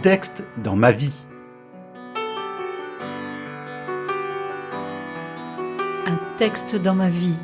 texte dans ma vie. Un texte dans ma vie.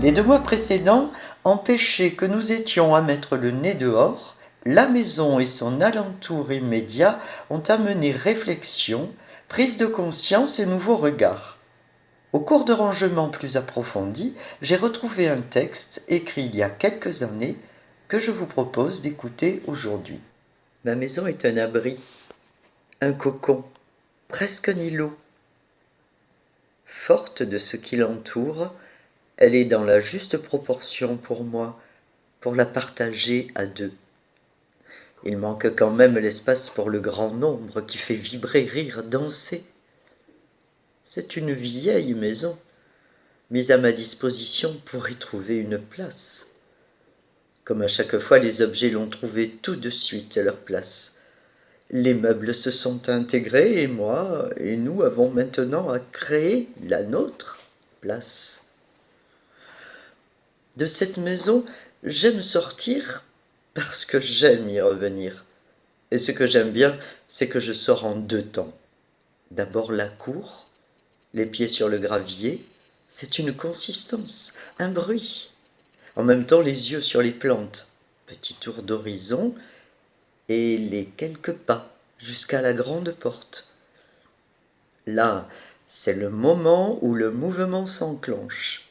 Les 2 mois précédents empêchaient que nous étions à mettre le nez dehors. La maison et son alentour immédiat ont amené réflexion, prise de conscience et nouveaux regards. Au cours de rangements plus approfondis, j'ai retrouvé un texte écrit il y a quelques années que je vous propose d'écouter aujourd'hui. Ma maison est un abri, un cocon, presque un îlot. Forte de ce qui l'entoure, elle est dans la juste proportion pour moi, pour la partager à 2. Il manque quand même l'espace pour le grand nombre qui fait vibrer, rire, danser. C'est une vieille maison, mise à ma disposition pour y trouver une place. Comme à chaque fois, les objets l'ont trouvé tout de suite à leur place. Les meubles se sont intégrés et moi et nous avons maintenant à créer la nôtre place. De cette maison, j'aime sortir parce que j'aime y revenir. Et ce que j'aime bien, c'est que je sors en 2 temps. D'abord la cour, les pieds sur le gravier, c'est une consistance, un bruit. En même temps, les yeux sur les plantes, petit tour d'horizon, et les quelques pas jusqu'à la grande porte. Là, c'est le moment où le mouvement s'enclenche.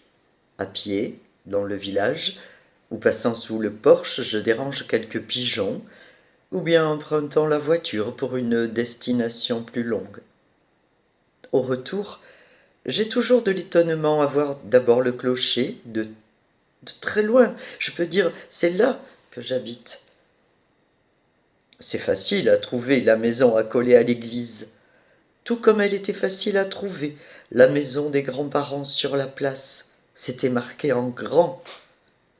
À pied, dans le village, ou passant sous le porche, je dérange quelques pigeons, ou bien empruntant la voiture pour une destination plus longue. Au retour, j'ai toujours de l'étonnement à voir d'abord le clocher, de très loin. Je peux dire, c'est là que j'habite. C'est facile à trouver la maison accolée à l'église, tout comme elle était facile à trouver la maison des grands-parents sur la place. C'était marqué en grand.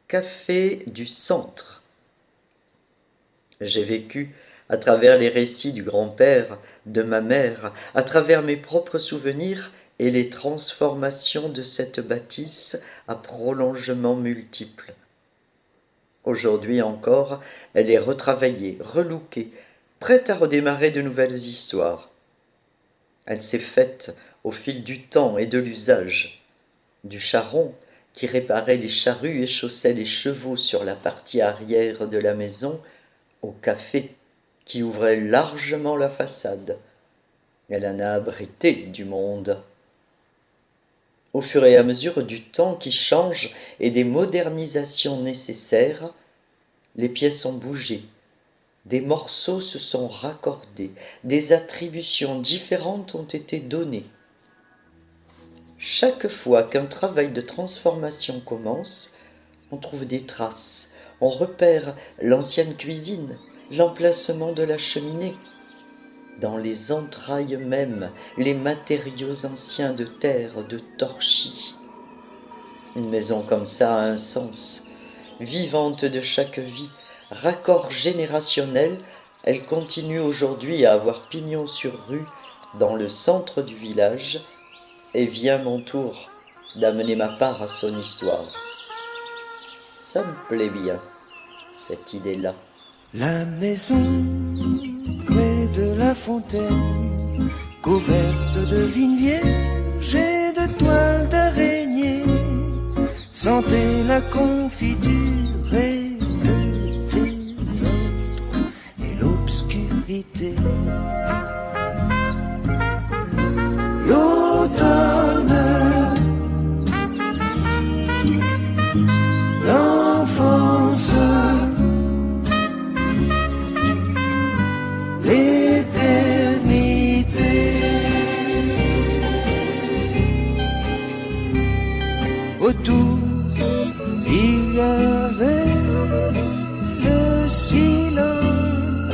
Café du centre. J'ai vécu à travers les récits du grand-père, de ma mère, à travers mes propres souvenirs et les transformations de cette bâtisse à prolongements multiples. Aujourd'hui encore, elle est retravaillée, relookée, prête à redémarrer de nouvelles histoires. Elle s'est faite au fil du temps et de l'usage, du charron qui réparait les charrues et chaussait les chevaux sur la partie arrière de la maison, au café qui ouvrait largement la façade. Elle en a abrité du monde. Au fur et à mesure du temps qui change et des modernisations nécessaires, les pièces ont bougé, des morceaux se sont raccordés, des attributions différentes ont été données. Chaque fois qu'un travail de transformation commence, on trouve des traces, on repère l'ancienne cuisine, l'emplacement de la cheminée. Dans les entrailles mêmes, les matériaux anciens de terre, de torchis. Une maison comme ça a un sens, vivante de chaque vie, raccord générationnel, elle continue aujourd'hui à avoir pignon sur rue dans le centre du village, et vient mon tour d'amener ma part à son histoire. Ça me plaît bien, cette idée-là. La maison près de la fontaine, couverte de vignes vierges et de toiles d'araignée, sentez la confiture et le désordre et l'obscurité. L'automne, l'enfance, l'éternité. Autour, il y avait le silence,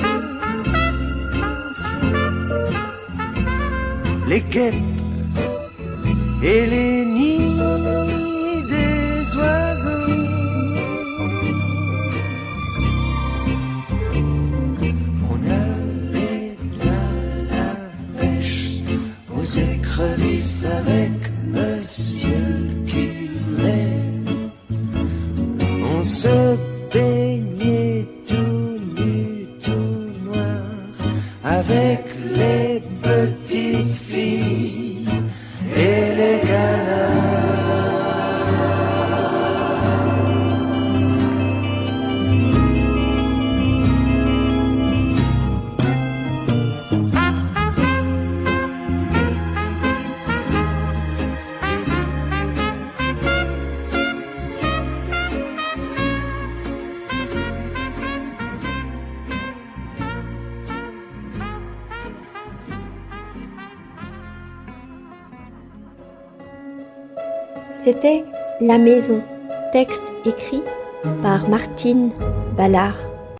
les quêtes et les nids des oiseaux. On allait là baigner tout nu, tout noir, avec les petites filles et les canards. C'était La Maison, texte écrit par Martine Ballard.